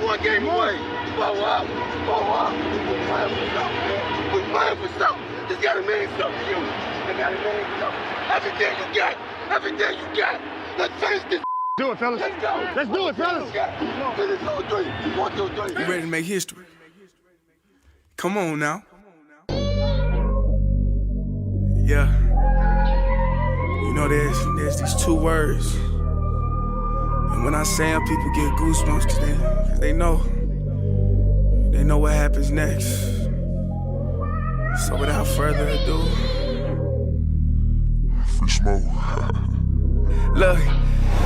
one game away. Blow up. We're playing for something, man. We're playing for something. It's gotta mean something to you. It gotta mean something. Everything you got. Everything you got. Let's finish this. Do it, fellas. Let's go. Let's do it, fellas. Finish 2 3. 1 2 3. You ready to make history? Come on now. Yeah. You know there's these two words. And when I say them, people get goosebumps cause they know what happens next. So without further ado, Free smoke. look.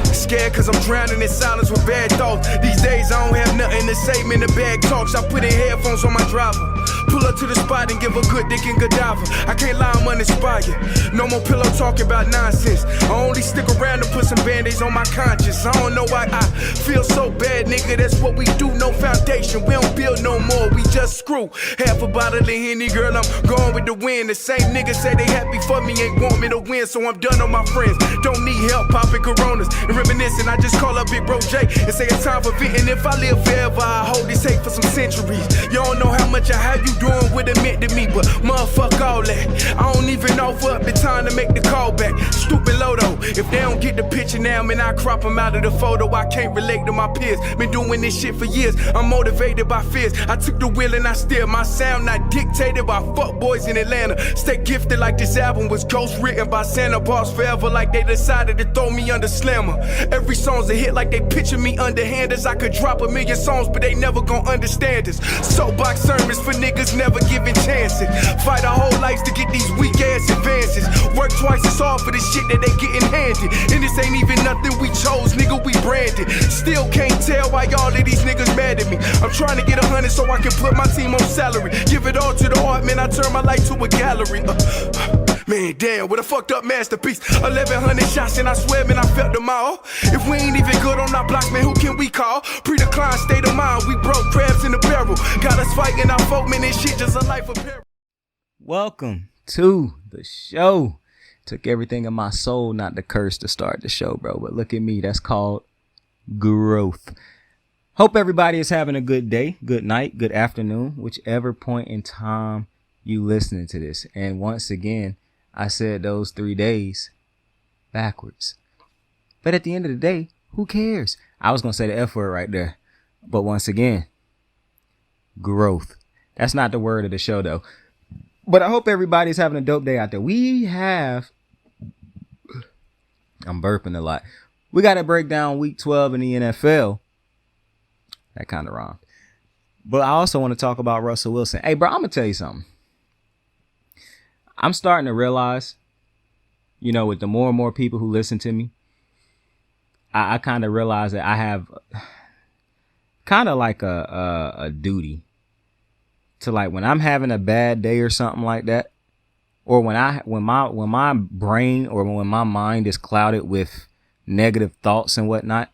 Scared cause I'm drowning in silence with bad thoughts. These days I don't have nothing to say, man, the bag talks. I put in headphones on my driver. Pull up to the spot and give a good dick and Godiva. I can't lie, I'm uninspired. No more pillow talking about nonsense. I only stick around to put some band-aids on my conscience. I don't know why I feel so bad, nigga. That's what we do, no foundation. We don't build no more, we just screw. Half a bottle of Henny, girl, I'm going with the wind. The same niggas say they happy for me, ain't want me to win. So I'm done on my friends. Don't need help popping Coronas and reminiscing. I just call up Big Bro J and say it's time for venting. If I live forever, I hold this hate for some centuries. You don't know how much I have you doing what it meant to me, but motherfuck all that. I don't even offer up the time to make the call back. Stupid Lodo, if they don't get the picture now, man, I crop them out of the photo. I can't relate to my peers. Been doing this shit for years. I'm motivated by fears. I took the wheel and I steer. My sound not dictated by fuck boys in Atlanta. Stay gifted like this album was ghost written by Santa. Boss forever like they decided to throw me under slammer. Every song's a hit like they picture me underhanders. I could drop 1,000,000 songs, but they never gon' understand us. Soapbox sermons for niggas never giving chances. Fight our whole lives to get these weak ass advances. Work twice as hard for the shit that they getting handed. And this ain't even nothing we chose, nigga, we branded. Still can't tell why all of these niggas mad at me. I'm trying to get 100 so I can put my team on salary. Give it all to the art, man, I turn my life to a gallery. Man, damn, what a fucked up masterpiece. 1,100 shots and I swear, man, I felt them all. If we ain't even good on our blocks, man, who can we call? Pre-decline state of mind, we broke crabs in the barrel. Got us fighting our folk, man, this shit just a life of peril. Welcome to the show. Took everything in my soul not to curse to start the show, bro. But look at me, that's called growth. Hope everybody is having a good day, good night, good afternoon, whichever point in time you listening to this. And once again, I said those 3 days backwards. But at the end of the day, who cares? I was going to say the F word right there. But once again, growth. That's not the word of the show, though. But I hope everybody's having a dope day out there. I'm burping a lot. We got to break down week 12 in the NFL. That kind of rhymed. But I also want to talk about Russell Wilson. Hey, bro, I'm going to tell you something. I'm starting to realize, you know, with the more and more people who listen to me, I kind of realize that I have kind of like a duty to, like, when I'm having a bad day or something like that, or when my brain or when my mind is clouded with negative thoughts and whatnot,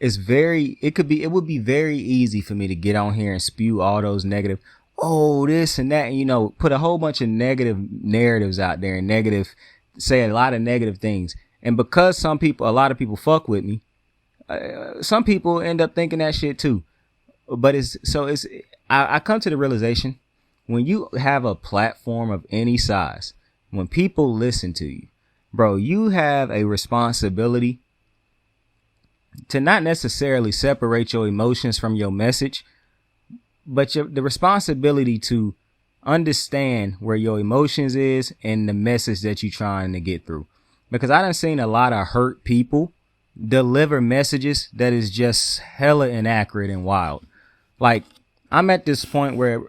it would be very easy for me to get on here and spew all those negative, oh, this and that, and, you know, put a whole bunch of negative narratives out there and say a lot of negative things. And because a lot of people fuck with me, some people end up thinking that shit too. But I come to the realization, when you have a platform of any size, when people listen to you, bro, you have a responsibility to not necessarily separate your emotions from your message, but the responsibility to understand where your emotions is and the message that you're trying to get through. Because I done seen a lot of hurt people deliver messages that is just hella inaccurate and wild. Like, I'm at this point where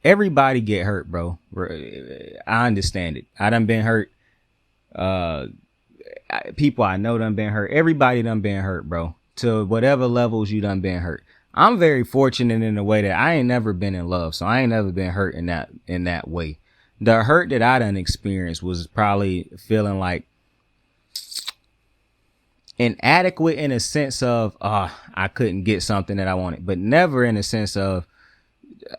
everybody get hurt, bro. I understand it. I done been hurt. People I know done been hurt. Everybody done been hurt, bro. To whatever levels you done been hurt. I'm very fortunate in the way that I ain't never been in love, so I ain't never been hurt in that way. The hurt that I done experienced was probably feeling like inadequate in a sense of, I couldn't get something that I wanted, but never in a sense of,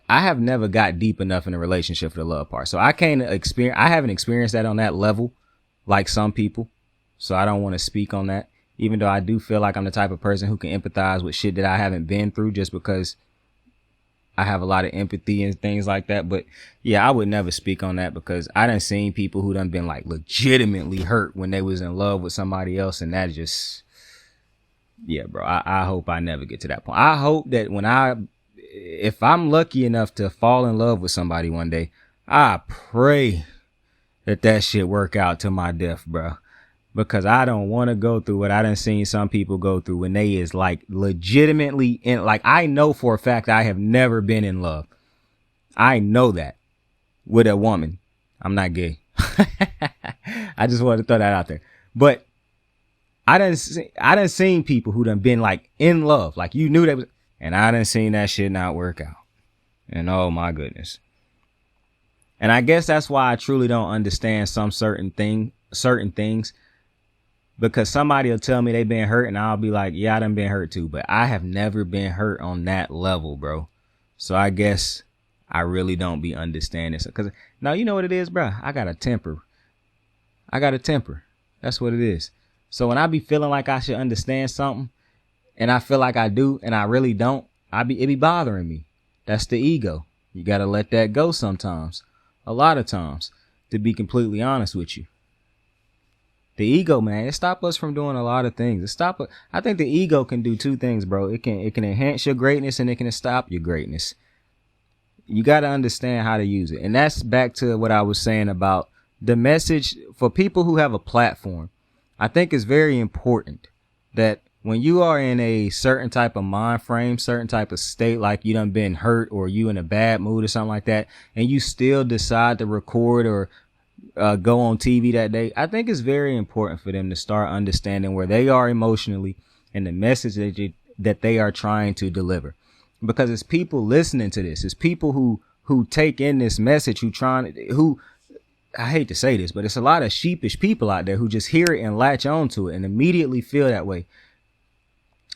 I have never got deep enough in a relationship for the love part. So I haven't experienced that on that level like some people. So I don't want to speak on that. even though I do feel like I'm the type of person who can empathize with shit that I haven't been through just because I have a lot of empathy and things like that. But yeah, I would never speak on that because I done seen people who done been like legitimately hurt when they was in love with somebody else. And that just, yeah, bro, I hope I never get to that point. I hope that if I'm lucky enough to fall in love with somebody one day, I pray that shit work out to my death, bro. Because I don't want to go through what I done seen some people go through when they is like legitimately in, like, I know for a fact I have never been in love. I know that with a woman. I'm not gay. I just wanted to throw that out there. But I done seen people who done been like in love. Like you knew that was, and I done seen that shit not work out. And oh my goodness. And I guess that's why I truly don't understand some certain things. Because somebody will tell me they been hurt and I'll be like, yeah, I done been hurt too. But I have never been hurt on that level, bro. So I guess I really don't be understanding. Because now you know what it is, bro. I got a temper. That's what it is. So when I be feeling like I should understand something and I feel like I do and I really don't, it be bothering me. That's the ego. You got to let that go sometimes. A lot of times, to be completely honest with you. The ego, man, it stops us from doing a lot of things. I think the ego can do two things, bro. It can enhance your greatness and it can stop your greatness. You got to understand how to use it. And that's back to what I was saying about the message for people who have a platform. I think it's very important that when you are in a certain type of mind frame, certain type of state, like you done been hurt or you in a bad mood or something like that, and you still decide to record or go on TV that day, I think it's very important for them to start understanding where they are emotionally and the message that they are trying to deliver. Because it's people listening to this. It's people who take in this message, who I hate to say this, but it's a lot of sheepish people out there who just hear it and latch on to it and immediately feel that way.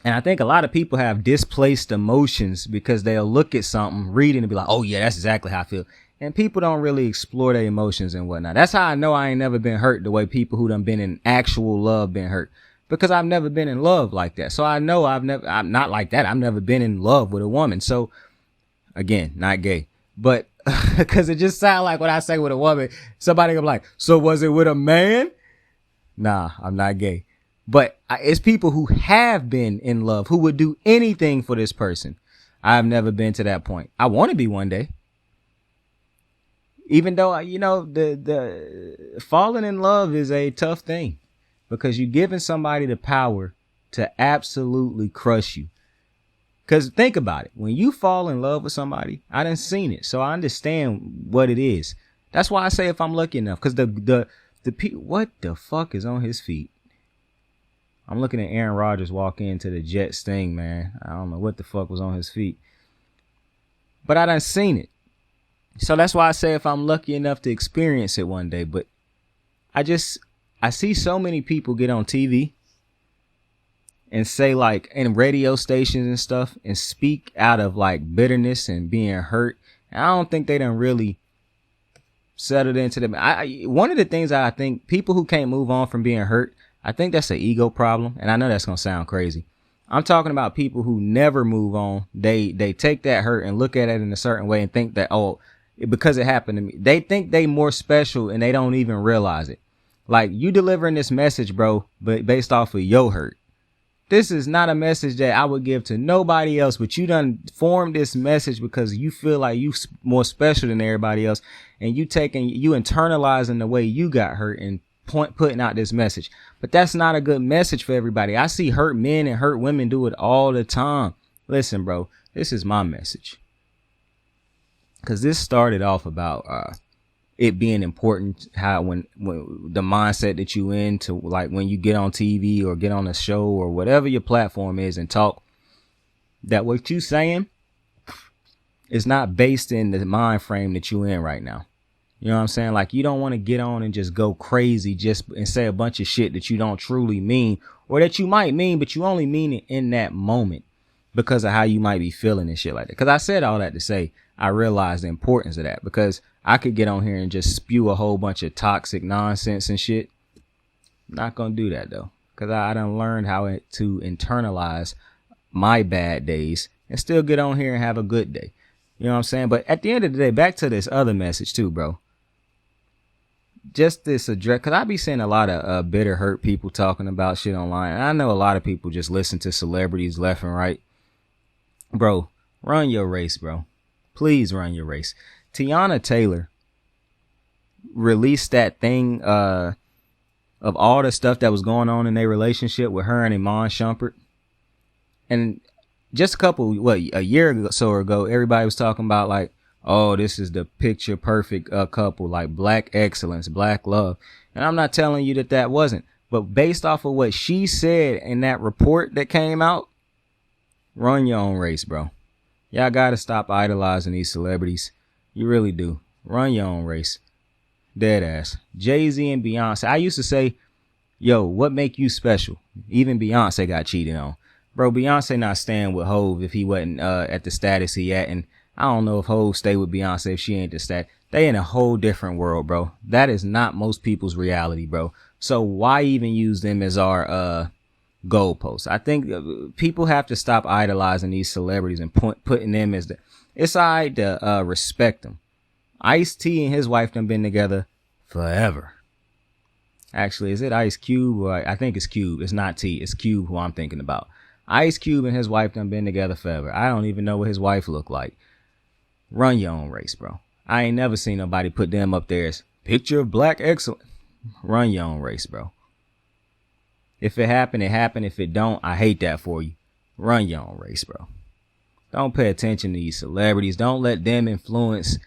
And I think a lot of people have displaced emotions because they'll look at something, read it, and be like, oh yeah, that's exactly how I feel. And people don't really explore their emotions and whatnot. That's how I know I ain't never been hurt the way people who done been in actual love been hurt. Because I've never been in love like that. So I know I'm not like that. I've never been in love with a woman. So again, not gay. But because it just sounds like when I say with a woman, somebody gonna be like, so was it with a man? Nah, I'm not gay. But it's people who have been in love, who would do anything for this person. I've never been to that point. I want to be one day. Even though, you know, the falling in love is a tough thing because you're giving somebody the power to absolutely crush you. Because think about it. When you fall in love with somebody, I done seen it. So I understand what it is. That's why I say if I'm lucky enough, because what the fuck is on his feet? I'm looking at Aaron Rodgers walk into the Jets thing, man. I don't know what the fuck was on his feet. But I done seen it. So that's why I say if I'm lucky enough to experience it one day. But I see so many people get on TV and say, like, in radio stations and stuff and speak out of like bitterness and being hurt. And I don't think they done really settled into them. One of the things I think people who can't move on from being hurt, I think that's an ego problem. And I know that's going to sound crazy. I'm talking about people who never move on. They take that hurt and look at it in a certain way and think that, oh, because it happened to me. They think they more special and they don't even realize it. Like, you delivering this message, bro, but based off of your hurt. This is not a message that I would give to nobody else, but you done formed this message because you feel like you more special than everybody else. And you internalizing the way you got hurt and putting out this message. But that's not a good message for everybody. I see hurt men and hurt women do it all the time. Listen, bro, this is my message. Because this started off about it being important, how when the mindset that you in to, like, when you get on TV or get on a show or whatever your platform is and talk, that what you saying is not based in the mind frame that you in right now. You know what I'm saying? Like, you don't want to get on and just go crazy and say a bunch of shit that you don't truly mean, or that you might mean, but you only mean it in that moment because of how you might be feeling and shit like that. Because I said all that to say, I realized the importance of that, because I could get on here and just spew a whole bunch of toxic nonsense and shit. I'm not going to do that though. because I done learned to internalize my bad days and still get on here and have a good day. You know what I'm saying? But at the end of the day, back to this other message too, bro. Just this address, because I be seeing a lot of bitter, hurt people talking about shit online. And I know a lot of people just listen to celebrities left and right. Bro, run your race, bro. Please run your race. Tiana Taylor released that thing of all the stuff that was going on in their relationship with her and Iman Shumpert. And just a year or so ago, everybody was talking about like, oh, this is the picture perfect couple, like black excellence, black love. And I'm not telling you that wasn't. But based off of what she said in that report that came out, run your own race, bro. Y'all got to stop idolizing these celebrities. You really do. Run your own race. Dead ass. Jay-Z and Beyonce. I used to say, yo, what make you special? Even Beyonce got cheated on. Bro, Beyonce not staying with Hove if he wasn't at the status he at. And I don't know if Hove stay with Beyonce if she ain't the stat. They in a whole different world, bro. That is not most people's reality, bro. So why even use them as our goalposts? I think people have to stop idolizing these celebrities and putting them as it's all right to respect them. Ice-T and his wife done been together forever. Actually, is it Ice Cube? Or I think it's Cube. It's not T. It's Cube who I'm thinking about. Ice Cube and his wife done been together forever. I don't even know what his wife looked like. Run your own race, bro. I ain't never seen nobody put them up there as picture of black excellence. Run your own race, bro. If it happened, it happened. If it don't, I hate that for you. Run your own race, bro. Don't pay attention to these celebrities. Don't let them influence.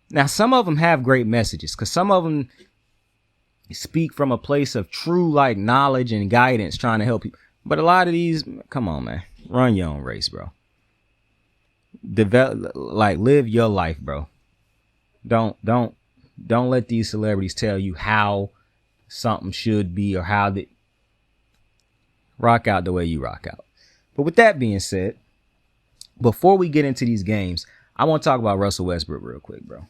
Now, some of them have great messages because some of them speak from a place of true like knowledge and guidance trying to help you. But a lot of these, come on, man. Run your own race, bro. Live your life, bro. Don't let these celebrities tell you how something should be or how that. Rock out the way you rock out. But with that being said, before we get into these games, I want to talk about Russell Westbrook real quick, bro.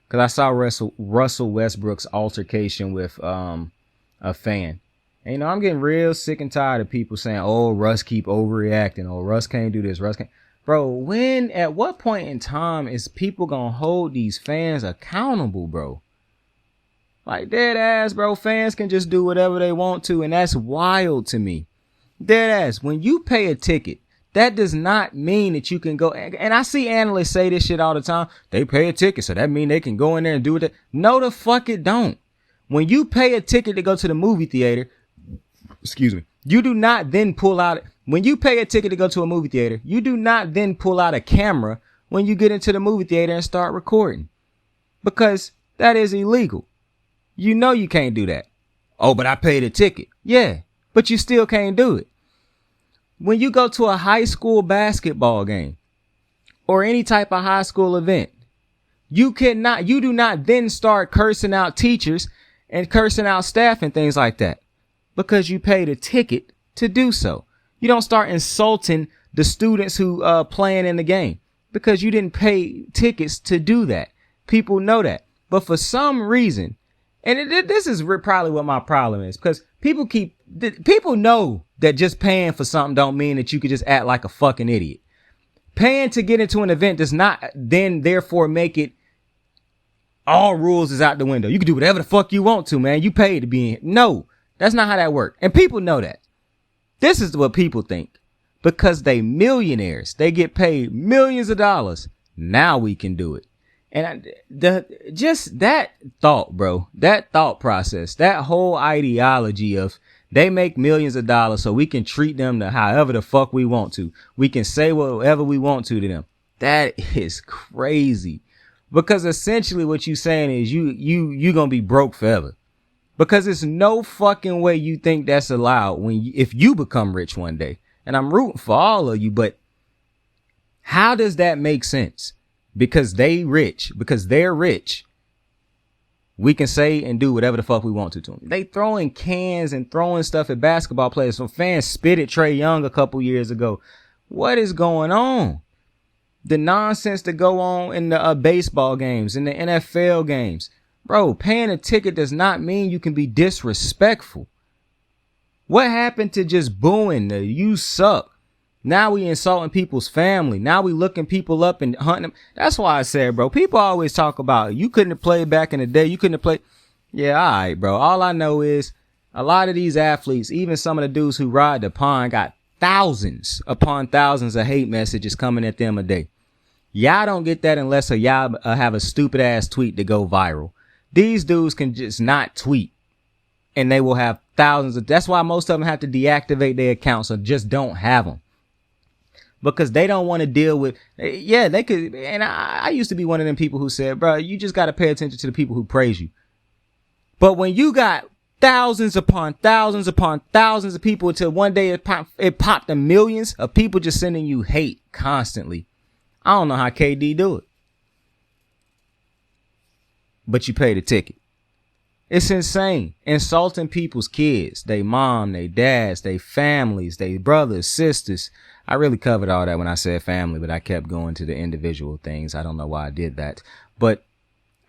Because I saw Russell Westbrook's altercation with a fan. And, you know, I'm getting real sick and tired of people saying, oh, Russ keep overreacting. Oh, Russ can't do this. Russ can't. Bro, at what point in time is people going to hold these fans accountable, bro? Like, dead ass, bro. Fans can just do whatever they want to. And that's wild to me. Dead ass. When you pay a ticket, that does not mean that you can go. And I see analysts say this shit all the time. They pay a ticket, so that means they can go in there and do it. No, the fuck it don't. When you pay a ticket to go to the movie theater, excuse me, you do not then pull out. When you pay a ticket to go to a movie theater, you do not then pull out a camera when you get into the movie theater and start recording. Because that is illegal. You know you can't do that. Oh, but I paid a ticket. Yeah, but you still can't do it. When you go to a high school basketball game or any type of high school event, you do not then start cursing out teachers and cursing out staff and things like that because you paid a ticket to do so. You don't start insulting the students who playing in the game because you didn't pay tickets to do that. People know that. But for some reason, and this is probably what my problem is, because people know that just paying for something don't mean that you could just act like a fucking idiot. Paying to get into an event does not then therefore make it all rules is out the window. You can do whatever the fuck you want to, man. You paid to be in. No, that's not how that works. And people know that. This is what people think. Because they millionaires. They get paid millions of dollars. Now we can do it. And just that thought, bro, that thought process, that whole ideology of they make millions of dollars so we can treat them to however the fuck we want to. We can say whatever we want to them. That is crazy. Because essentially what you saying is you going to be broke forever. Because there's no fucking way you think that's allowed if you become rich one day. And I'm rooting for all of you, but how does that make sense? Because they're rich, we can say and do whatever the fuck we want to them. They throwing cans and throwing stuff at basketball players. Some fans spit at Trae Young a couple years ago. What is going on? The nonsense that go on in the baseball games, in the NFL games. Bro, paying a ticket does not mean you can be disrespectful. What happened to just booing the you suck? Now we insulting people's family. Now we looking people up and hunting them. That's why I said, bro, people always talk about you couldn't have played back in the day. You couldn't have played. Yeah, all right, bro. All I know is a lot of these athletes, even some of the dudes who ride the pond, got thousands upon thousands of hate messages coming at them a day. Y'all don't get that unless y'all have a stupid ass tweet to go viral. These dudes can just not tweet and they will have thousands of. That's why most of them have to deactivate their accounts or just don't have them. Because they don't want to deal with, yeah, they could. And I used to be one of them people who said, bro, you just got to pay attention to the people who praise you. But when you got thousands upon thousands of people until one day it popped to millions of people just sending you hate constantly. I don't know how KD do it. But you pay the ticket. It's insane. Insulting people's kids, they mom, they dads, they families, they brothers, sisters. I really covered all that when I said family, but I kept going to the individual things. I don't know why I did that. But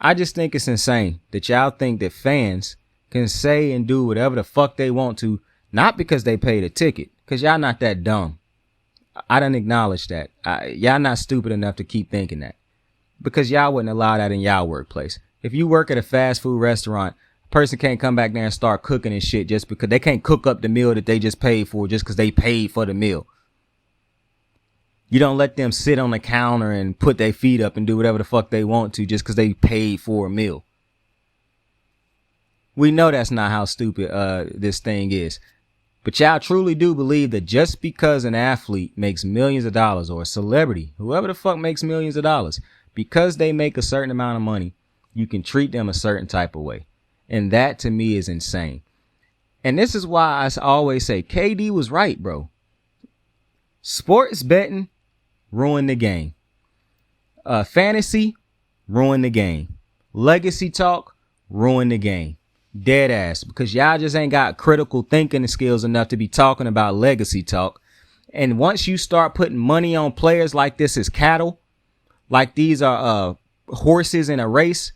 I just think it's insane that y'all think that fans can say and do whatever the fuck they want to, not because they paid a ticket, because y'all not that dumb. I done acknowledge that. Y'all not stupid enough to keep thinking that, because y'all wouldn't allow that in y'all workplace. If you work at a fast food restaurant, a person can't come back there and start cooking and shit just because they can't cook up the meal that they just paid for just because they paid for the meal. You don't let them sit on the counter and put their feet up and do whatever the fuck they want to just because they paid for a meal. We know that's not how stupid this thing is. But y'all truly do believe that just because an athlete makes millions of dollars, or a celebrity, whoever the fuck makes millions of dollars, because they make a certain amount of money, you can treat them a certain type of way. And that to me is insane. And this is why I always say KD was right, bro. Sports betting ruined the game. Fantasy ruined the game. Legacy talk ruined the game. Dead ass, because y'all just ain't got critical thinking skills enough to be talking about legacy talk. And once you start putting money on players like this as cattle, like these are horses in a race,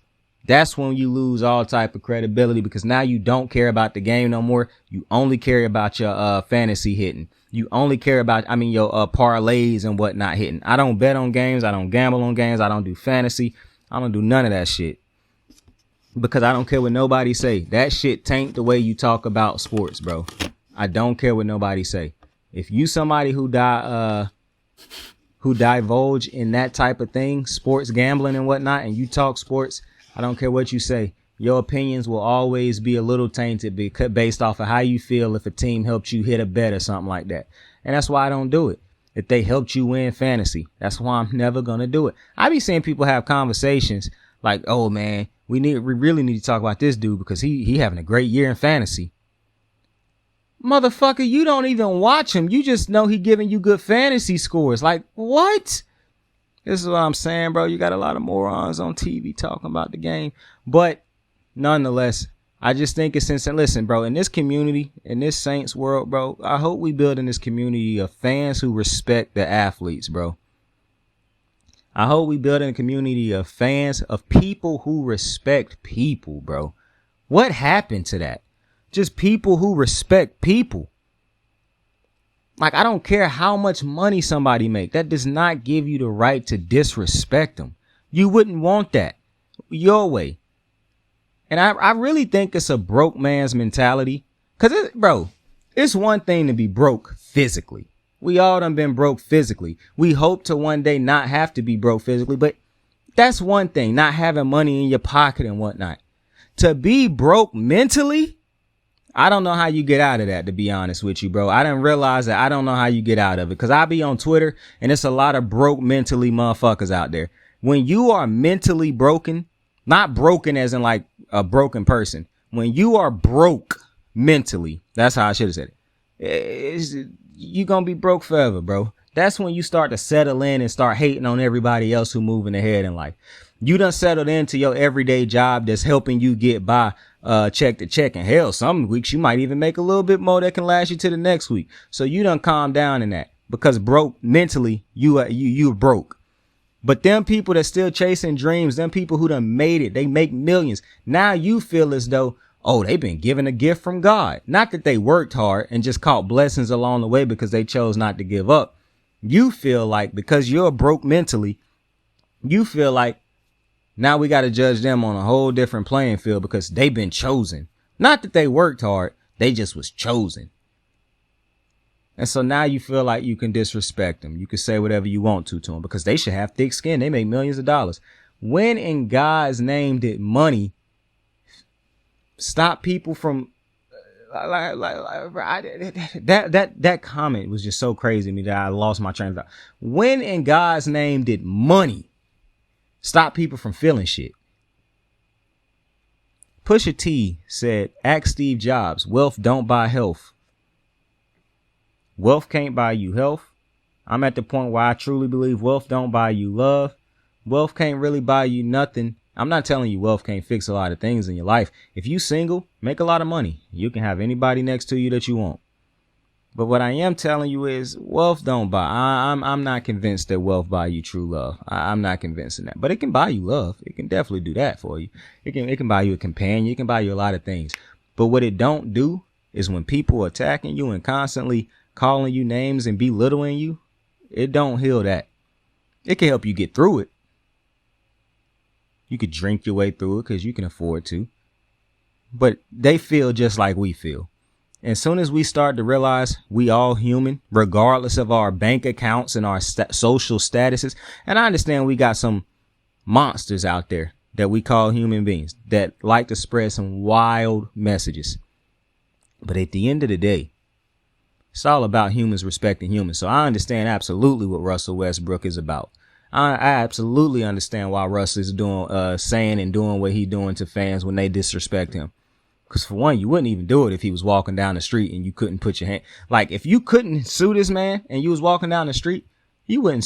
that's when you lose all type of credibility, because now you don't care about the game no more. You only care about your fantasy hitting. You only care about, your parlays and whatnot hitting. I don't bet on games. I don't gamble on games. I don't do fantasy. I don't do none of that shit. Because I don't care what nobody say. That shit taint the way you talk about sports, bro. I don't care what nobody say. If you somebody who divulge in that type of thing, sports gambling and whatnot, and you talk sports, I don't care what you say. Your opinions will always be a little tainted based off of how you feel if a team helped you hit a bet or something like that. And that's why I don't do it. If they helped you win fantasy, that's why I'm never going to do it. I be seeing people have conversations like, oh man, we really need to talk about this dude because he having a great year in fantasy. Motherfucker, you don't even watch him. You just know he giving you good fantasy scores. Like, what? This is what I'm saying, bro. You got a lot of morons on TV talking about the game. But nonetheless, I just think it's insane. Listen, bro, in this community, in this Saints world, bro, I hope we build in this community of fans who respect the athletes, bro. I hope we build in a community of fans, of people who respect people, bro. What happened to that? Just people who respect people. Like, I don't care how much money somebody make. That does not give you the right to disrespect them. You wouldn't want that your way. And I really think it's a broke man's mentality. Because, bro, it's one thing to be broke physically. We all done been broke physically. We hope to one day not have to be broke physically, but that's one thing, not having money in your pocket and whatnot. To be broke mentally, I don't know how you get out of that, to be honest with you, bro. I didn't realize that. I don't know how you get out of it, because I be on Twitter and it's a lot of broke mentally motherfuckers out there. When you are mentally broken, not broken as in like a broken person, when you are broke mentally, that's how I should have said it. You're going to be broke forever, bro. That's when you start to settle in and start hating on everybody else who moving ahead in life. You done settled into your everyday job that's helping you get by check to check. And hell, some weeks you might even make a little bit more that can last you to the next week. So you done calm down in that, because broke mentally, you broke. But them people that still chasing dreams, them people who done made it, they make millions. Now you feel as though, oh, they've been given a gift from God. Not that they worked hard and just caught blessings along the way because they chose not to give up. You feel like because you're broke mentally, you feel like now we got to judge them on a whole different playing field because they've been chosen. Not that they worked hard. They just was chosen. And so now you feel like you can disrespect them. You can say whatever you want to them because they should have thick skin. They make millions of dollars. When in God's name did money stop people from that comment was just so crazy to me that I lost my train of thought. When in God's name did money stop people from feeling shit? Pusha T said, ask Steve Jobs, wealth don't buy health. Wealth can't buy you health. I'm at the point where I truly believe wealth don't buy you love. Wealth can't really buy you nothing. I'm not telling you wealth can't fix a lot of things in your life. If you single, make a lot of money. You can have anybody next to you that you want. But what I am telling you is wealth don't buy. I'm not convinced that wealth buy you true love. I'm not convinced in that. But it can buy you love. It can definitely do that for you. It can buy you a companion. It can buy you a lot of things. But what it don't do is when people are attacking you and constantly calling you names and belittling you, it don't heal that. It can help you get through it. You could drink your way through it because you can afford to. But they feel just like we feel. As soon as we start to realize we all human, regardless of our bank accounts and our social statuses. And I understand we got some monsters out there that we call human beings that like to spread some wild messages. But at the end of the day, it's all about humans respecting humans. So I understand absolutely what Russell Westbrook is about. I absolutely understand why Russ is doing, saying and doing what he's doing to fans when they disrespect him. Because for one, you wouldn't even do it if he was walking down the street and you couldn't put your hand. Like if you couldn't sue this man and you was walking down the street, you wouldn't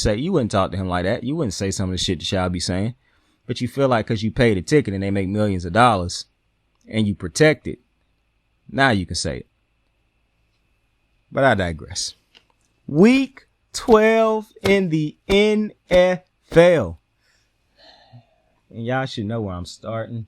talk to him like that. You wouldn't say some of the shit that y'all be saying. But you feel like because you paid a ticket and they make millions of dollars and you protect it, now you can say it. But I digress. Week 12 in the NFL. And y'all should know where I'm starting.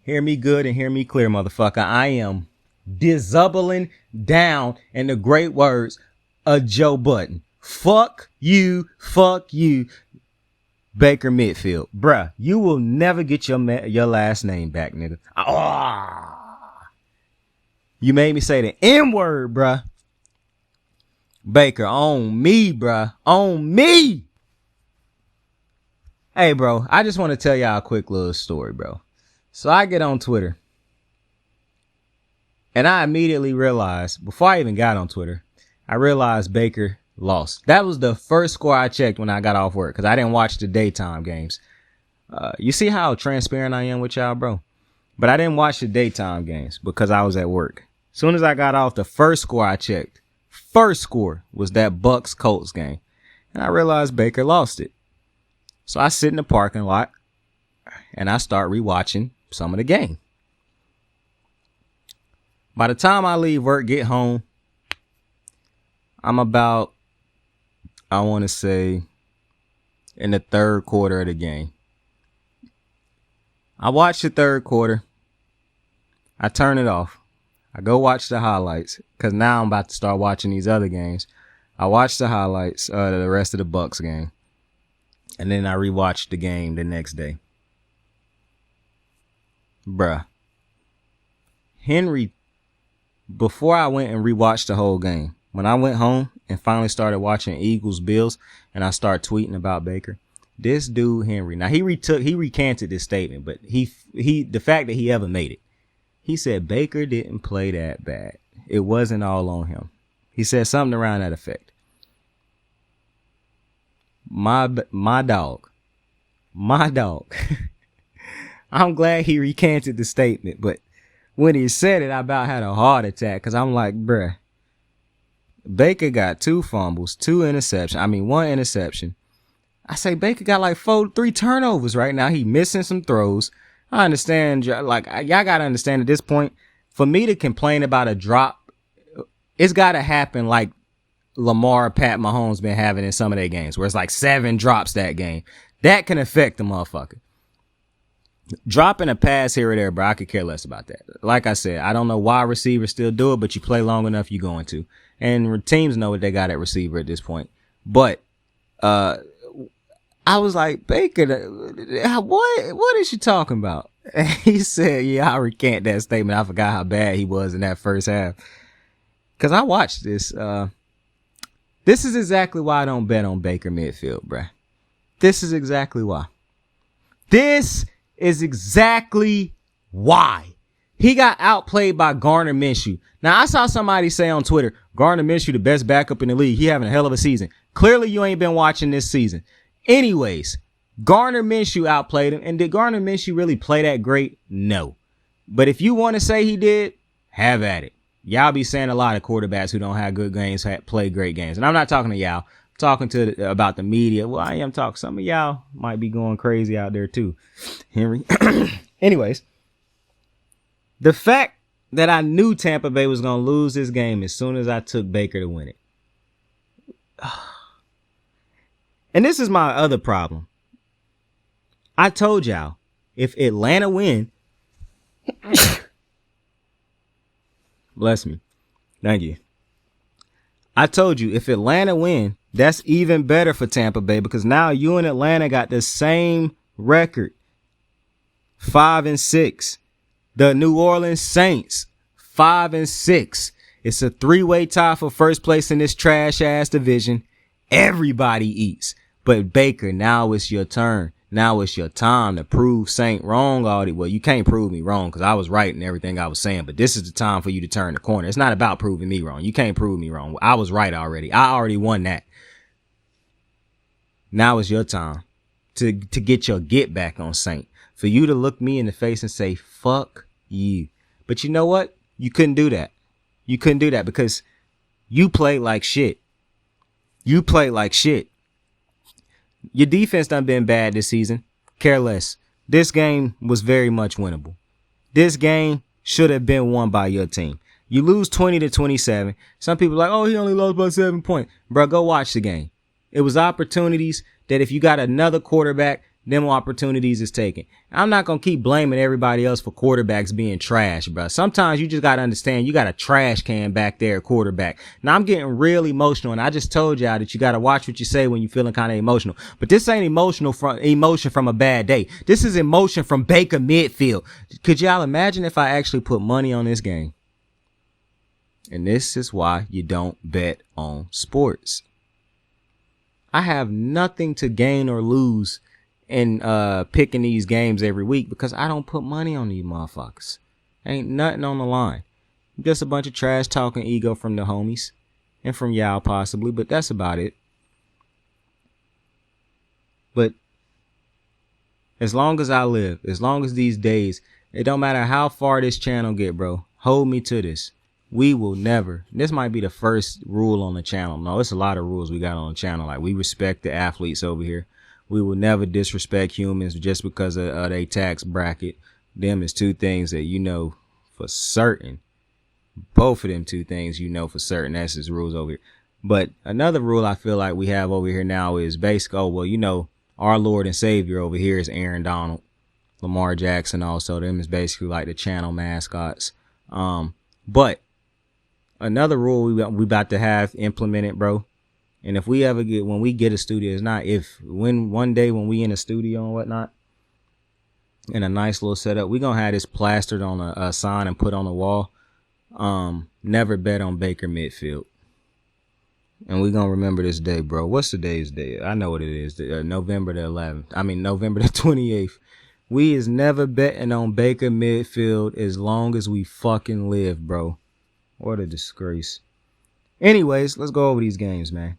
Hear me good and hear me clear, motherfucker. I am dizzubling down in the great words of Joe Budden. Fuck you, Baker Midfield. Bruh, you will never get your last name back, nigga. You made me say the N-word, bruh. Baker, on me, bruh. On me. Hey, bro, I just want to tell y'all a quick little story, bro. So I get on Twitter. And I immediately realized, before I even got on Twitter, I realized Baker lost. That was the first score I checked when I got off work because I didn't watch the daytime games. You see how transparent I am with y'all, bro? But I didn't watch the daytime games because I was at work. As soon as I got off, the first score I checked, was that Bucks-Colts game. And I realized Baker lost it. So I sit in the parking lot and I start rewatching some of the game. By the time I leave work, get home, I'm about, I want to say, in the third quarter of the game. I watch the third quarter. I turn it off. I go watch the highlights because now I'm about to start watching these other games. I watch the highlights of the rest of the Bucks game. And then I rewatched the game the next day. Bruh. Henry, before I went and rewatched the whole game, when I went home and finally started watching Eagles Bills and I started tweeting about Baker, this dude Henry, now he recanted this statement, but the fact that he ever made it, he said Baker didn't play that bad. It wasn't all on him. He said something around that effect. My dog. I'm glad he recanted the statement, but when he said it, I about had a heart attack because I'm like, bruh, Baker got 2 fumbles, 2 interceptions. 1 interception. I say Baker got like 3 turnovers right now. He missing some throws. I understand, like, y'all got to understand at this point, for me to complain about a drop, it's got to happen like Lamar, Pat Mahomes been having in some of their games, where it's like 7 drops that game. That can affect the motherfucker. Dropping a pass here or there, bro, I could care less about that. Like I said, I don't know why receivers still do it, but you play long enough, you're going to. And teams know what they got at receiver at this point. But I was like, Baker, what is she talking about? And he said, yeah, I recant that statement. I forgot how bad he was in that first half. Because I watched this. This is exactly why I don't bet on Baker Midfield, bruh. This is exactly why. This is exactly why. He got outplayed by Gardner Minshew. Now, I saw somebody say on Twitter, Gardner Minshew, the best backup in the league. He having a hell of a season. Clearly, you ain't been watching this season. Anyways, Gardner Minshew outplayed him. And did Gardner Minshew really play that great? No. But if you want to say he did, have at it. Y'all be saying a lot of quarterbacks who don't have good games play great games. And I'm not talking to y'all. I'm talking about the media. Well, I am talking. Some of y'all might be going crazy out there too, Henry. Anyways, the fact that I knew Tampa Bay was going to lose this game as soon as I took Baker to win it. And this is my other problem. I told y'all, if Atlanta win, bless me. Thank you. I told you, if Atlanta win, that's even better for Tampa Bay, because now you and Atlanta got the same record, 5-6. The New Orleans Saints, 5-6. It's a 3-way tie for first place in this trash ass division. Everybody eats. But Baker, now it's your turn. Now it's your time to prove Saint wrong. Well, you can't prove me wrong because I was right in everything I was saying. But this is the time for you to turn the corner. It's not about proving me wrong. You can't prove me wrong. I was right already. I already won that. Now it's your time to get your get back on Saint. For you to look me in the face and say, fuck you. But you know what? You couldn't do that. You couldn't do that because you played like shit. You played like shit. Your defense done been bad this season. Care less. This game was very much winnable. This game should have been won by your team. You lose 20-27. Some people are like, oh, he only lost by 7 points. Bro, go watch the game. It was opportunities that if you got another quarterback, them opportunities is taken. I'm not going to keep blaming everybody else for quarterbacks being trash, bro. Sometimes you just got to understand you got a trash can back there at quarterback. Now, I'm getting real emotional, and I just told y'all that you got to watch what you say when you're feeling kind of emotional. But this ain't emotion from a bad day. This is emotion from Baker Midfield. Could y'all imagine if I actually put money on this game? And this is why you don't bet on sports. I have nothing to gain or lose in picking these games every week because I don't put money on these motherfuckers. Ain't nothing on the line. Just a bunch of trash talking ego from the homies and from y'all possibly, but that's about it. But as long as I live, as long as these days, it don't matter how far this channel get, bro. Hold me to this. We will never. This might be the first rule on the channel. No, it's a lot of rules we got on the channel. Like, we respect the athletes over here. We will never disrespect humans just because of their tax bracket. Them is two things that you know for certain. Both of them two things you know for certain. That's his rules over here. But another rule I feel like we have over here now is basically, oh, well, you know, our Lord and Savior over here is Aaron Donald. Lamar Jackson also. Them is basically like the channel mascots. But another rule we about to have implemented, bro. And if we ever when we get a studio, it's not if, when one day when we in a studio and whatnot, in a nice little setup, we going to have this plastered on a sign and put on the wall. Never bet on Baker Midfield. And we going to remember this day, bro. What's today's day? I know what it is. November the 11th. I mean, November the 28th. We is never betting on Baker Midfield as long as we fucking live, bro. What a disgrace. Anyways, let's go over these games, man.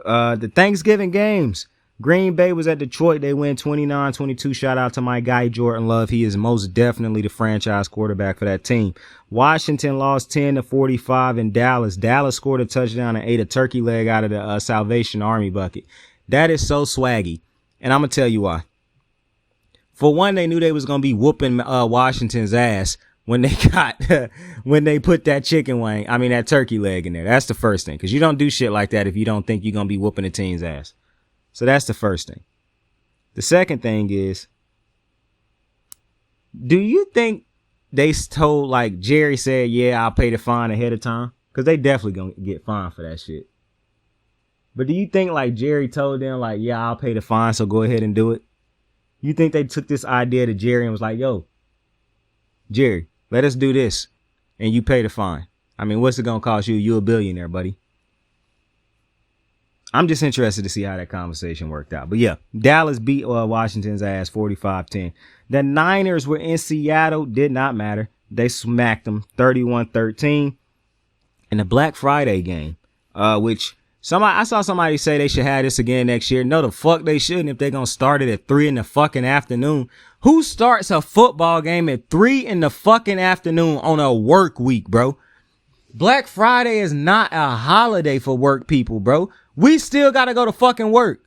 The Thanksgiving games. Green Bay was at Detroit. They win 29-22. Shout out to my guy, Jordan Love. He is most definitely the franchise quarterback for that team. Washington lost 10-45 in Dallas. Dallas scored a touchdown and ate a turkey leg out of the Salvation Army bucket. That is so swaggy. And I'm going to tell you why. For one, they knew they was going to be whooping Washington's ass. when they got when they put that that turkey leg in there. That's the first thing, because you don't do shit like that if you don't think you're gonna be whooping the team's ass. So that's the first thing. The second thing is, do you think they told, like Jerry said, yeah, I'll pay the fine ahead of time? Because they definitely gonna get fined for that shit. But do you think like Jerry told them like, yeah, I'll pay the fine, so go ahead and do it? You think they took this idea to Jerry and was like, yo, Jerry, let us do this and you pay the fine? I mean, what's it going to cost you? You a billionaire, buddy. I'm just interested to see how that conversation worked out. But yeah, Dallas beat Washington's ass 45-10. The Niners were in Seattle. Did not matter. They smacked them 31-13 in the Black Friday game, which I saw somebody say they should have this again next year. No, the fuck they shouldn't if they're going to start it at 3 in the fucking afternoon. Who starts a football game at 3 in the fucking afternoon on a work week, bro? Black Friday is not a holiday for work people, bro. We still got to go to fucking work.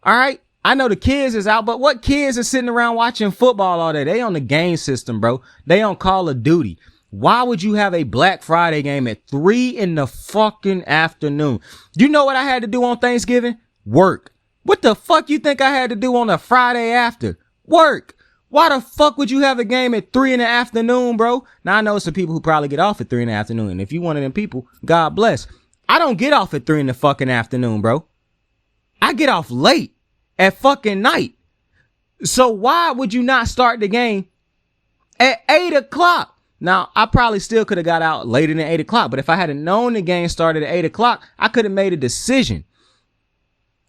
All right? I know the kids is out, but what kids are sitting around watching football all day? They on the game system, bro. They on Call of Duty. Why would you have a Black Friday game at 3 in the fucking afternoon? You know what I had to do on Thanksgiving? Work. What the fuck you think I had to do on a Friday after? Work. Why the fuck would you have a game at 3 in the afternoon, bro? Now, I know some people who probably get off at 3 in the afternoon. And if you one of them people, God bless. I don't get off at 3 in the fucking afternoon, bro. I get off late at fucking night. So why would you not start the game at 8 o'clock? Now, I probably still could have got out later than 8 o'clock, but if I had known the game started at 8 o'clock, I could have made a decision.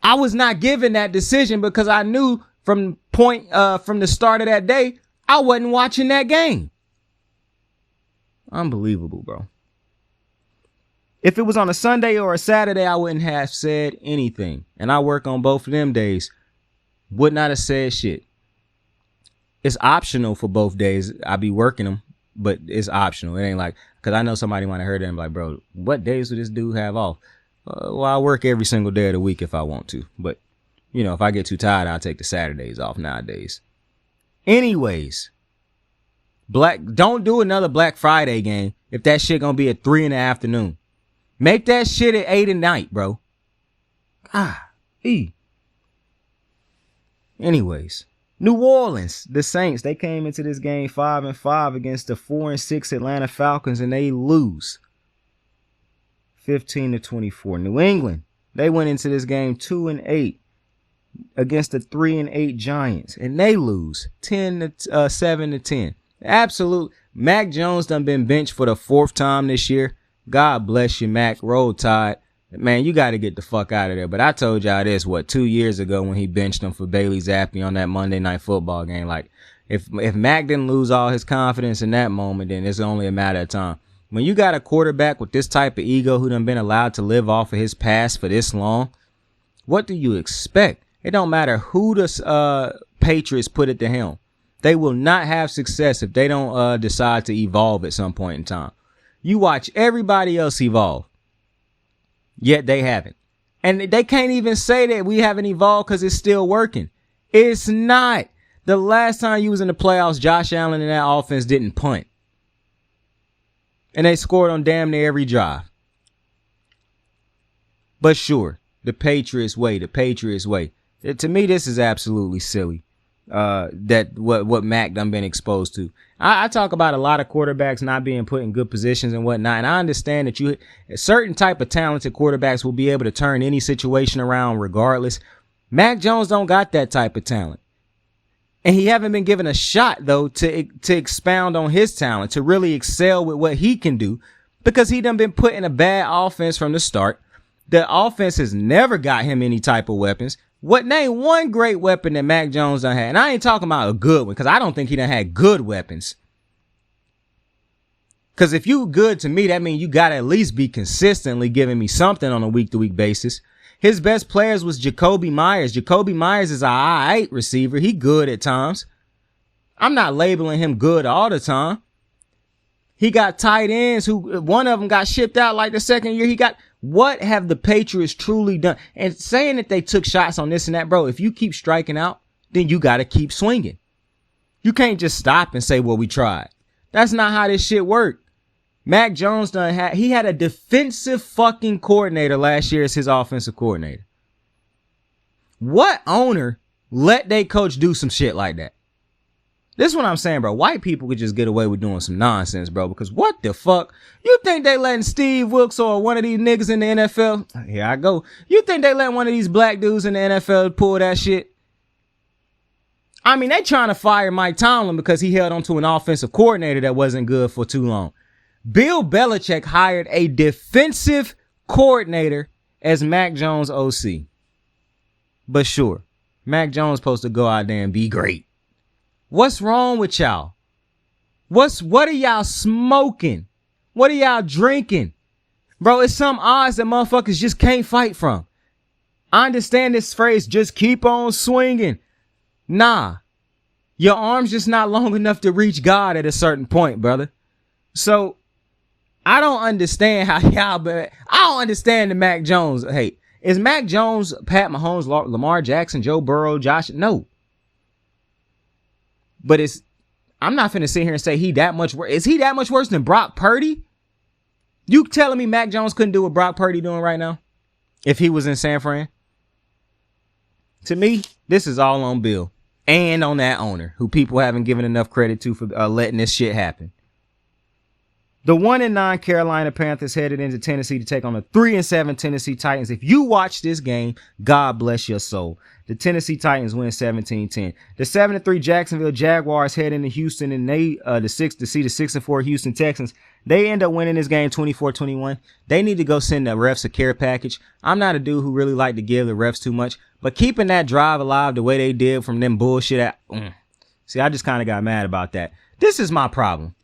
I was not given that decision because I knew from the start of that day, I wasn't watching that game. Unbelievable, bro. If it was on a Sunday or a Saturday, I wouldn't have said anything. And I work on both of them days. Would not have said shit. It's optional for both days. I be working them, but it's optional. It ain't like, because I know somebody might have heard that and be like, bro, what days do this dude have off? Well, I work every single day of the week if I want to. But, you know, if I get too tired, I'll take the Saturdays off nowadays. Anyways, don't do another Black Friday game if that shit gonna be at 3 in the afternoon. Make that shit at 8 at night, bro. Anyways, New Orleans, the Saints, they came into this game 5-5 against the 4-6 Atlanta Falcons, and they lose 15-24. New England, they went into this game 2-8 against the 3-8 Giants, and they lose 7-10. Absolute. Mac Jones done been benched for the 4th time this year. God bless you, Mac. Roll Tide. Man, you got to get the fuck out of there. But I told y'all this, 2 years ago when he benched him for Bailey Zappi on that Monday Night Football game. Like, if Mac didn't lose all his confidence in that moment, then it's only a matter of time. When you got a quarterback with this type of ego who done been allowed to live off of his past for this long, what do you expect? It don't matter who the Patriots put at the helm. They will not have success if they don't decide to evolve at some point in time. You watch everybody else evolve, yet they haven't. And they can't even say that we haven't evolved because it's still working. It's not. The last time you was in the playoffs, Josh Allen and that offense didn't punt. And they scored on damn near every drive. But sure, the Patriots way. To me, this is absolutely silly. That what Mac done been exposed to. I talk about a lot of quarterbacks not being put in good positions and whatnot, and I understand that a certain type of talented quarterbacks will be able to turn any situation around regardless. Mac Jones don't got that type of talent, and he haven't been given a shot though to expound on his talent, to really excel with what he can do, because he done been put in a bad offense from the start. The offense has never got him any type of weapons. Name one great weapon that Mac Jones done had? And I ain't talking about a good one, because I don't think he done had good weapons. Because if you good to me, that means you got to at least be consistently giving me something on a week-to-week basis. His best players was Jacoby Myers. Jacoby Myers is a all-right receiver. He good at times. I'm not labeling him good all the time. He got tight ends who one of them got shipped out like the second year. What have the Patriots truly done? And saying that they took shots on this and that, bro, if you keep striking out, then you got to keep swinging. You can't just stop and say, well, we tried. That's not how this shit worked. Mac Jones he had a defensive fucking coordinator last year as his offensive coordinator. What owner let they coach do some shit like that? This is what I'm saying, bro. White people could just get away with doing some nonsense, bro. Because what the fuck? You think they letting Steve Wilkes or one of these niggas in the NFL? Here I go. You think they letting one of these black dudes in the NFL pull that shit? I mean, they trying to fire Mike Tomlin because he held on to an offensive coordinator that wasn't good for too long. Bill Belichick hired a defensive coordinator as Mac Jones' OC. But sure, Mac Jones supposed to go out there and be great. What's wrong with y'all? What are y'all smoking? What are y'all drinking? Bro, it's some odds that motherfuckers just can't fight from. I understand this phrase, just keep on swinging. Nah, your arm's just not long enough to reach God at a certain point, brother. So I don't understand how y'all, but I don't understand the Mac Jones hate. Is Mac Jones, Pat Mahomes, Lamar Jackson, Joe Burrow, Josh? No. But I'm not finna sit here and say he that much worse. Is he that much worse than Brock Purdy? You telling me Mac Jones couldn't do what Brock Purdy doing right now if he was in San Fran? To me, this is all on Bill and on that owner who people haven't given enough credit to for letting this shit happen. The 1-9 Carolina Panthers headed into Tennessee to take on the 3-7 Tennessee Titans. If you watch this game, God bless your soul. The Tennessee Titans win 17-10. The 7-3 Jacksonville Jaguars head into Houston and they to see the 6-4 Houston Texans. They end up winning this game 24-21. They need to go send the refs a care package. I'm not a dude who really like to give the refs too much, but keeping that drive alive the way they did from them bullshit. See, I just kind of got mad about that. This is my problem.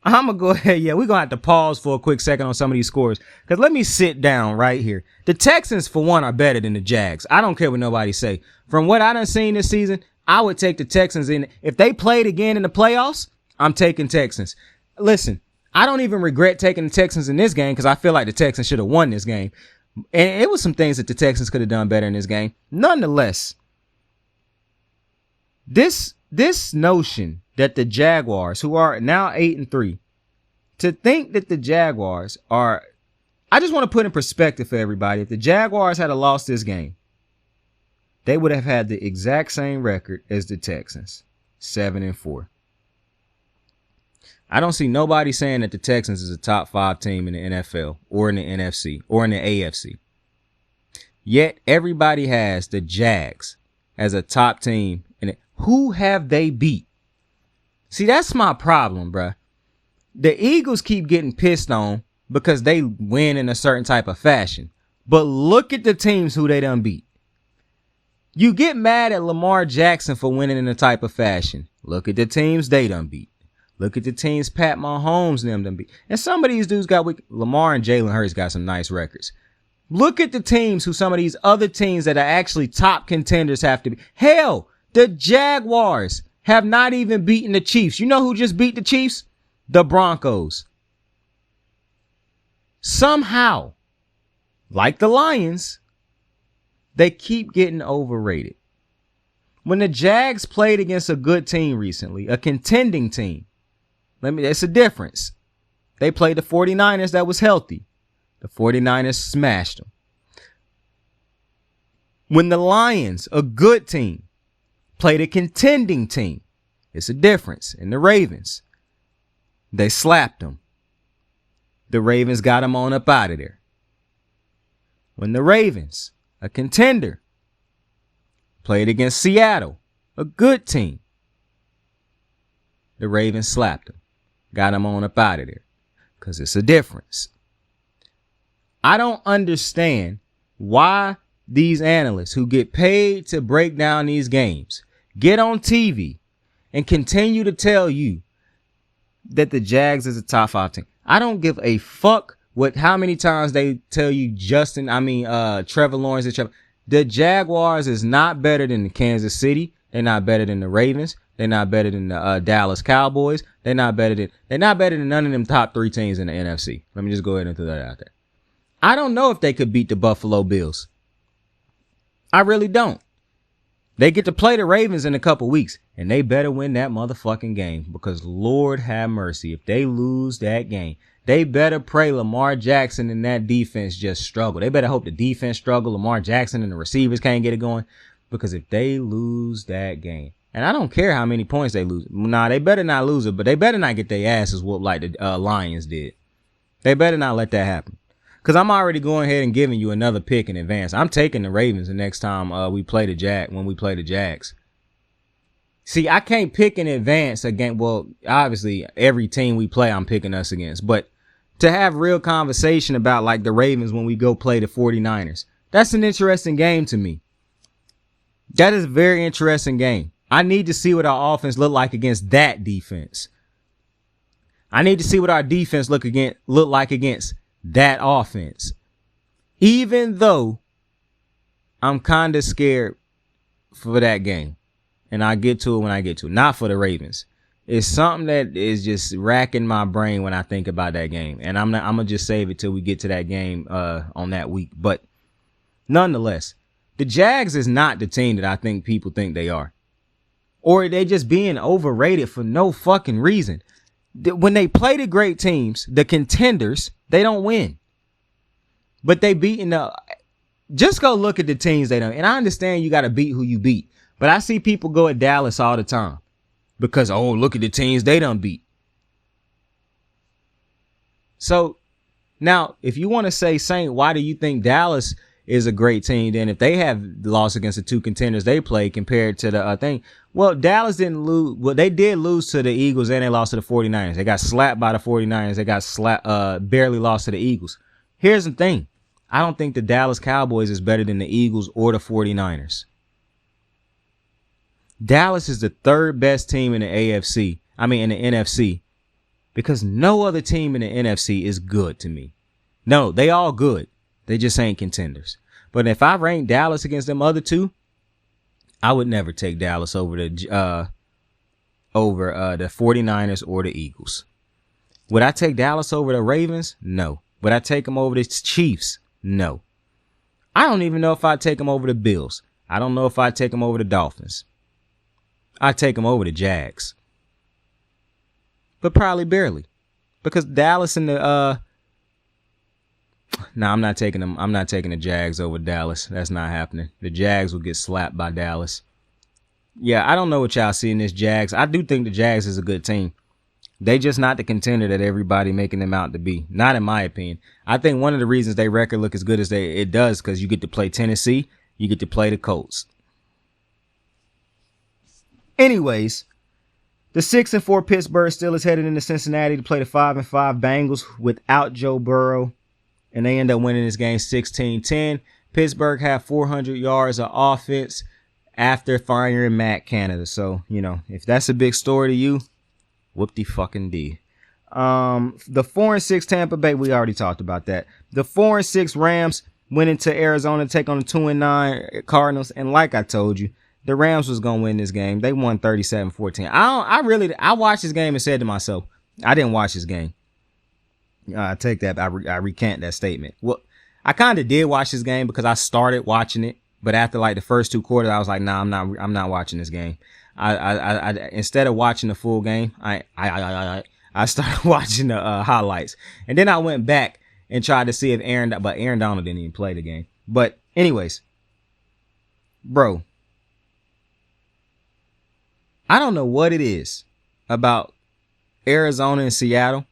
I'm going to go ahead. Yeah, we're going to have to pause for a quick second on some of these scores. Because let me sit down right here. The Texans, for one, are better than the Jags. I don't care what nobody say. From what I done seen this season, I would take the Texans in. If they played again in the playoffs, I'm taking Texans. Listen, I don't even regret taking the Texans in this game because I feel like the Texans should have won this game. And it was some things that the Texans could have done better in this game. Nonetheless, this notion that the Jaguars, who are now 8-3, to think that the Jaguars are, I just want to put in perspective for everybody. If the Jaguars had lost this game, they would have had the exact same record as the Texans, 7-4. I don't see nobody saying that the Texans is a top 5 team in the NFL or in the NFC or in the AFC. Yet everybody has the Jags as a top team. And who have they beat? See, that's my problem, bruh. The Eagles keep getting pissed on because they win in a certain type of fashion. But look at the teams who they done beat. You get mad at Lamar Jackson for winning in a type of fashion. Look at the teams they done beat. Look at the teams Pat Mahomes and them done beat. And some of these dudes got Lamar and Jalen Hurts got some nice records. Look at the teams who some of these other teams that are actually top contenders have to be. Hell, the Jaguars have not even beaten the Chiefs. You know who just beat the Chiefs? The Broncos. Somehow, like the Lions, they keep getting overrated. When the Jags played against a good team recently, a contending team, it's a difference. They played the 49ers that was healthy. The 49ers smashed them. When the Lions, a good team, played a contending team, it's a difference. In the Ravens, they slapped them. The Ravens got them on up out of there. When the Ravens, a contender, played against Seattle, a good team, the Ravens slapped them. Got them on up out of there. Because it's a difference. I don't understand why these analysts who get paid to break down these games get on TV and continue to tell you that the Jags is a top 5 team. I don't give a fuck how many times they tell you Trevor Lawrence. The Jaguars is not better than the Kansas City. They're not better than the Ravens. They're not better than the Dallas Cowboys. They're not better than none of them top 3 teams in the NFC. Let me just go ahead and throw that out there. I don't know if they could beat the Buffalo Bills. I really don't. They get to play the Ravens in a couple weeks, and they better win that motherfucking game, because Lord have mercy, if they lose that game, they better pray Lamar Jackson and that defense just struggle. They better hope the defense struggle, Lamar Jackson and the receivers can't get it going, because if they lose that game, and I don't care how many points they lose, nah, they better not lose it, but they better not get their asses whooped like the Lions did. They better not let that happen. Because I'm already going ahead and giving you another pick in advance. I'm taking the Ravens the next time when we play the Jags. See, I can't pick in advance against, well, obviously, every team we play, I'm picking us against. But to have real conversation about, like, the Ravens when we go play the 49ers, that's an interesting game to me. That is a very interesting game. I need to see what our offense look like against that defense. I need to see what our defense look like against that offense. Even though I'm kind of scared for that game. And I'll get to it when I get to it. Not for the Ravens. It's something that is just racking my brain when I think about that game. And I'm going to just save it till we get to that game on that week. But nonetheless, the Jags is not the team that I think people think they are. Or they just being overrated for no fucking reason. When they play the great teams, the contenders, they don't win. But they beating the... Just go look at the teams they don't. And I understand you got to beat who you beat. But I see people go at Dallas all the time. Because, oh, look at the teams they done beat. So, now, if you want to say, Saint, why do you think Dallas is a great team? Then if they have lost against the two contenders they play compared to the thing... Well, Dallas didn't lose. Well, they did lose to the Eagles and they lost to the 49ers. They got slapped by the 49ers. They got barely lost to the Eagles. Here's the thing. I don't think the Dallas Cowboys is better than the Eagles or the 49ers. Dallas is the third best team in the AFC. I mean, in the NFC. Because no other team in the NFC is good to me. No, they all good. They just ain't contenders. But if I rank Dallas against them other two, I would never take Dallas over the 49ers or the Eagles. Would I take Dallas over the Ravens? No. Would I take them over the Chiefs? No. I don't even know if I'd take them over the Bills. I don't know if I'd take them over the Dolphins. I'd take them over the Jags. But probably barely. Because Dallas and the I'm not taking them. I'm not taking the Jags over Dallas. That's not happening. The Jags will get slapped by Dallas. Yeah, I don't know what y'all see in this Jags. I do think the Jags is a good team. They just not the contender that everybody making them out to be. Not in my opinion. I think one of the reasons they record look as good as it does because you get to play Tennessee. You get to play the Colts. Anyways, the 6-4 Pittsburgh Steelers headed into Cincinnati to play the 5-5 Bengals without Joe Burrow. And they end up winning this game 16-10. Pittsburgh had 400 yards of offense after firing Matt Canada. So, you know, if that's a big story to you, whoop-de-fucking-d. The 4-6 Tampa Bay, we already talked about that. The 4-6 Rams went into Arizona to take on the 2-9 Cardinals. And like I told you, the Rams was going to win this game. They won 37-14. I watched this game and said to myself, I didn't watch this game. I take that. I recant that statement. Well, I kind of did watch this game because I started watching it, but after like the first two quarters, I was like, nah, I'm not watching this game. I instead of watching the full game, I started watching the highlights, and then I went back and tried to see if Aaron Donald didn't even play the game. But anyways, bro, I don't know what it is about Arizona and Seattle.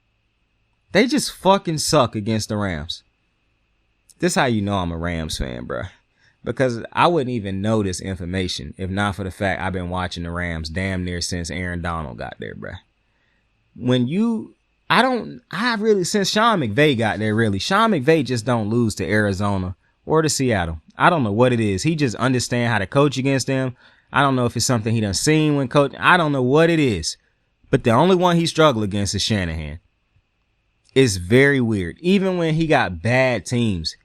They just fucking suck against the Rams. This is how you know I'm a Rams fan, bro. Because I wouldn't even know this information if not for the fact I've been watching the Rams damn near since Aaron Donald got there, bro. Since Sean McVay got there, really. Sean McVay just don't lose to Arizona or to Seattle. I don't know what it is. He just understand how to coach against them. I don't know if it's something he done seen when coaching. I don't know what it is. But the only one he struggled against is Shanahan. It's very weird. Even when he got bad teams,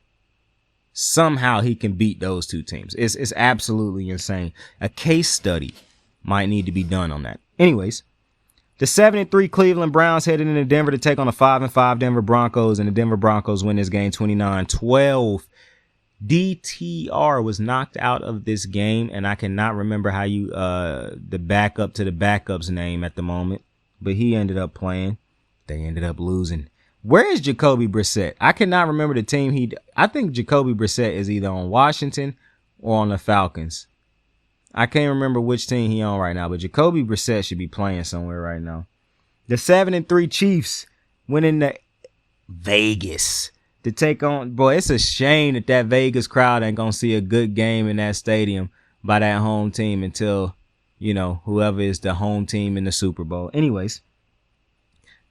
somehow he can beat those two teams. It's absolutely insane. A case study might need to be done on that. Anyways, the 7-3 Cleveland Browns headed into Denver to take on the 5-5 Denver Broncos, and the Denver Broncos win this game 29-12. DTR was knocked out of this game, and I cannot remember how you the backup to the backup's name at the moment, but he ended up playing. They ended up losing. Where is Jacoby Brissett? I cannot remember the team I think Jacoby Brissett is either on Washington or on the Falcons. I can't remember which team he on right now, but Jacoby Brissett should be playing somewhere right now. The 7-3 Chiefs went into Vegas to take on. Boy, it's a shame that Vegas crowd ain't gonna see a good game in that stadium by that home team until, whoever is the home team in the Super Bowl. Anyways,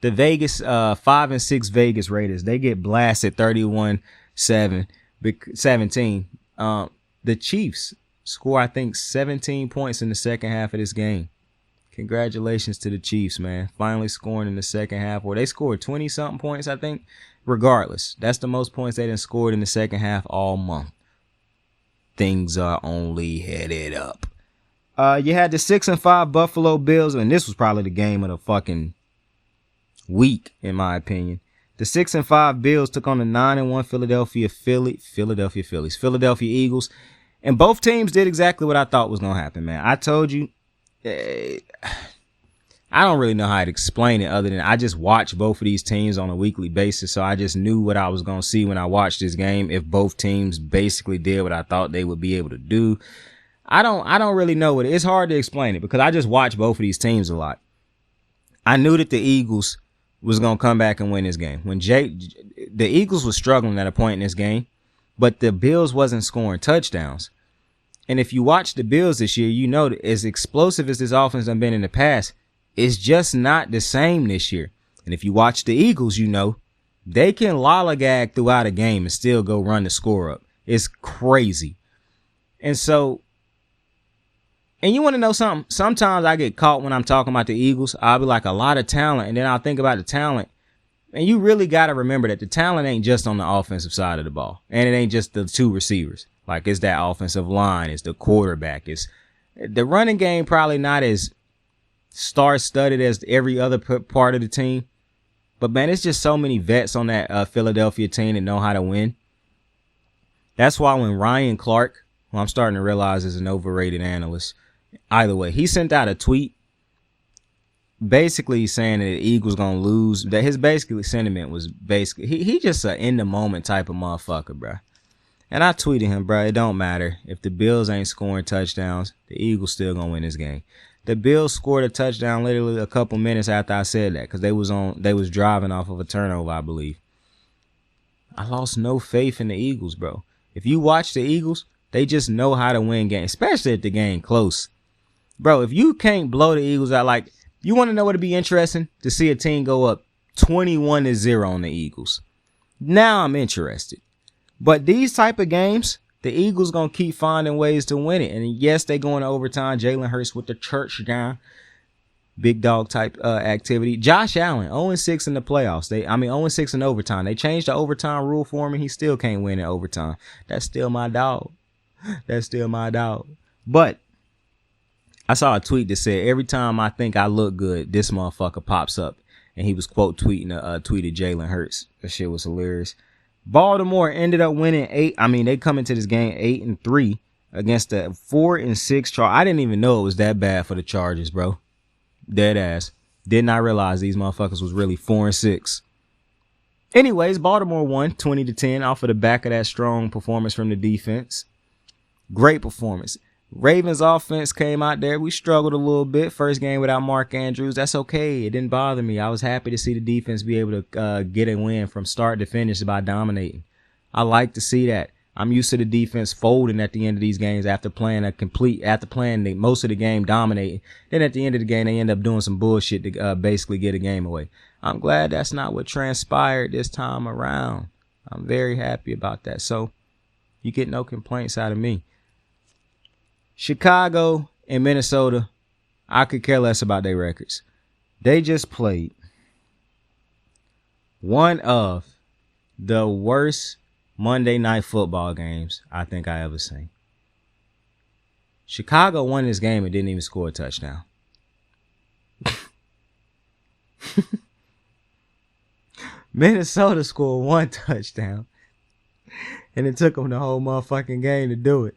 the Vegas 5-6 Vegas Raiders, they get blasted 31-17. The Chiefs score, I think, 17 points in the second half of this game. Congratulations to the Chiefs, man. Finally scoring in the second half, where they scored 20-something points, I think. Regardless, that's the most points they done scored in the second half all month. Things are only headed up. You had the 6-5 Buffalo Bills, and this was probably the game of the fucking week, in my opinion. The 6-5 Bills took on the 9-1 Philadelphia Eagles. And both teams did exactly what I thought was going to happen, man. I told you, I don't really know how to explain it other than I just watch both of these teams on a weekly basis. So I just knew what I was going to see when I watched this game. If both teams basically did what I thought they would be able to do. I don't really know what it's hard to explain it because I just watch both of these teams a lot. I knew that the Eagles was going to come back and win this game. The Eagles was struggling at a point in this game, but the Bills wasn't scoring touchdowns. And if you watch the Bills this year, you know that as explosive as this offense has been in the past, it's just not the same this year. And if you watch the Eagles, you know they can lollygag throughout a game and still go run the score up. It's crazy. And you want to know something? Sometimes I get caught when I'm talking about the Eagles. I'll be like, a lot of talent, and then I'll think about the talent. And you really got to remember that the talent ain't just on the offensive side of the ball. And it ain't just the two receivers. Like, it's that offensive line. It's the quarterback. It's the running game, probably not as star-studded as every other part of the team. But, man, it's just so many vets on that Philadelphia team that know how to win. That's why when Ryan Clark, who I'm starting to realize is an overrated analyst, either way, he sent out a tweet basically saying that the Eagles going to lose. That his basically sentiment was basically, he just a in-the-moment type of motherfucker, bro. And I tweeted him, bro, it don't matter. If the Bills ain't scoring touchdowns, the Eagles still going to win this game. The Bills scored a touchdown literally a couple minutes after I said that because they was driving off of a turnover, I believe. I lost no faith in the Eagles, bro. If you watch the Eagles, they just know how to win games, especially if the game close. Bro, if you can't blow the Eagles out, like, you want to know what would be interesting? To see a team go up 21-0 on the Eagles. Now I'm interested. But these type of games, the Eagles going to keep finding ways to win it. And yes, they going to overtime. Jalen Hurts with the church down. Big dog type activity. Josh Allen, 0-6 in the playoffs. 0-6 in overtime. They changed the overtime rule for him, and he still can't win in overtime. That's still my dog. That's still my dog. But I saw a tweet that said, every time I think I look good, this motherfucker pops up. And he was quote tweeted Jalen Hurts. That shit was hilarious. Baltimore ended up winning 8. They come into this game 8-3 against the 4-6 Chargers. I didn't even know it was that bad for the Chargers, bro. Dead ass. Did not realize these motherfuckers was really 4-6. Anyways, Baltimore won 20-10 off of the back of that strong performance from the defense. Great performance. Ravens offense came out there. We struggled a little bit. First game without Mark Andrews. That's okay. It didn't bother me. I was happy to see the defense be able to get a win from start to finish by dominating. I like to see that. I'm used to the defense folding at the end of these games after playing most of the game dominating. Then at the end of the game, they end up doing some bullshit to basically get a game away. I'm glad that's not what transpired this time around. I'm very happy about that. So you get no complaints out of me. Chicago and Minnesota, I could care less about their records. They just played one of the worst Monday Night Football games I think I ever seen. Chicago won this game and didn't even score a touchdown. Minnesota scored one touchdown. And it took them the whole motherfucking game to do it.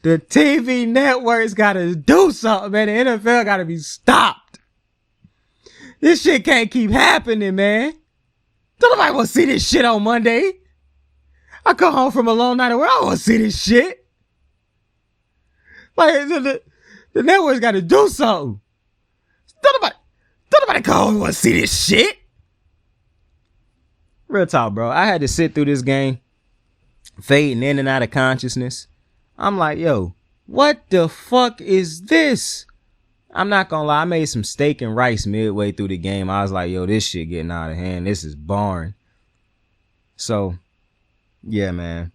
The TV networks gotta do something, man. The NFL gotta be stopped. This shit can't keep happening, man. Don't nobody want to see this shit on Monday. I come home from a long night of work. I don't want to see this shit. Like, the networks gotta do something. Don't nobody come home and want to see this shit. Real talk, bro. I had to sit through this game, fading in and out of consciousness. I'm like, yo, what the fuck is this? I'm not gonna lie, I made some steak and rice midway through the game. I was like, yo, this shit getting out of hand. This is boring. So, yeah, man.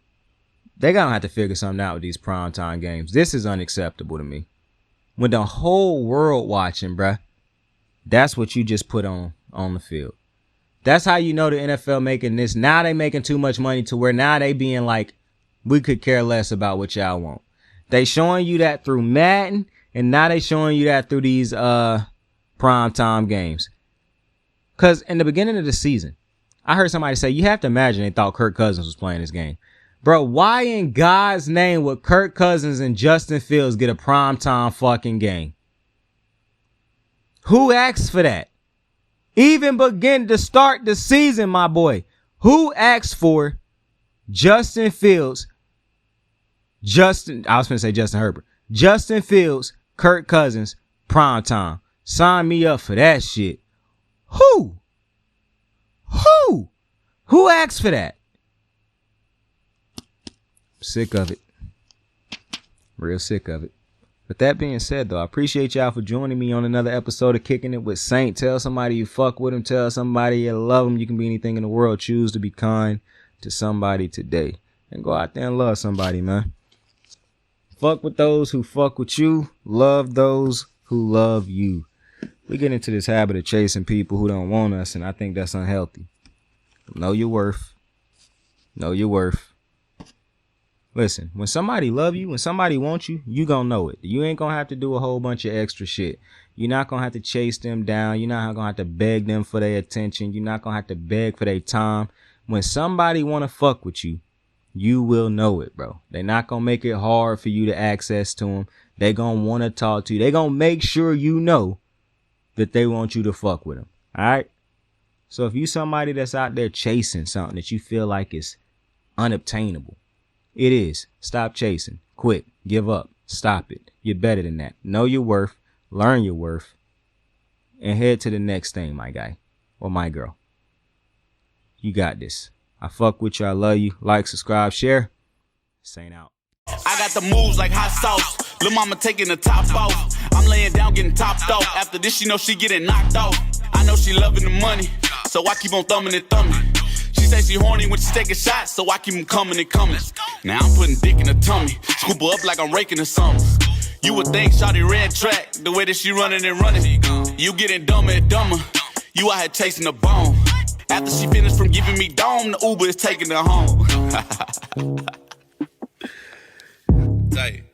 They gonna have to figure something out with these primetime games. This is unacceptable to me. When the whole world watching, bruh, that's what you just put on the field. That's how you know the NFL making this. Now they making too much money to where now they being like, we could care less about what y'all want. They showing you that through Madden, and now they showing you that through these primetime games. Because in the beginning of the season, I heard somebody say, you have to imagine they thought Kirk Cousins was playing this game. Bro, why in God's name would Kirk Cousins and Justin Fields get a primetime fucking game? Who asked for that? Even begin to start the season, my boy. Who asked for Justin Fields, I was going to say Justin Herbert. Justin Fields, Kirk Cousins, primetime. Sign me up for that shit. Who asked for that? Sick of it. Real sick of it. With that being said, though, I appreciate y'all for joining me on another episode of Kicking It with Saint. Tell somebody you fuck with him. Tell somebody you love him. You can be anything in the world. Choose to be kind to somebody today. And go out there and love somebody, man. Fuck with those who fuck with you. Love those who love you. We get into this habit of chasing people who don't want us, and I think that's unhealthy. Know your worth. Know your worth. Listen, when somebody love you, when somebody wants you, you gonna know it. You ain't gonna have to do a whole bunch of extra shit. You're not gonna have to chase them down. You're not gonna have to beg them for their attention. You're not gonna have to beg for their time. When somebody wanna fuck with you, you will know it, bro. They're not gonna make it hard for you to access to them. They gonna wanna talk to you. They gonna make sure you know that they want you to fuck with them. All right. So if you somebody that's out there chasing something that you feel like is unobtainable, it is. Stop chasing. Quit. Give up. Stop it. You're better than that. Know your worth. Learn your worth. And head to the next thing, my guy. Or my girl. You got this. I fuck with you. I love you. Like, subscribe, share. Saint out. I got the moves like hot sauce. Lil' mama taking the top off. I'm laying down getting topped off. After this, she know she getting knocked off. I know she loving the money, so I keep on thumbing and thumbing. She say she horny when she taking shots, so I keep them coming and coming. Now I'm putting dick in her tummy, scoop her up like I'm raking her something. You would think shawty red track, the way that she running and running. You getting dumber and dumber, you out here chasing the bone. After she finished from giving me dome, the Uber is taking her home. Tight.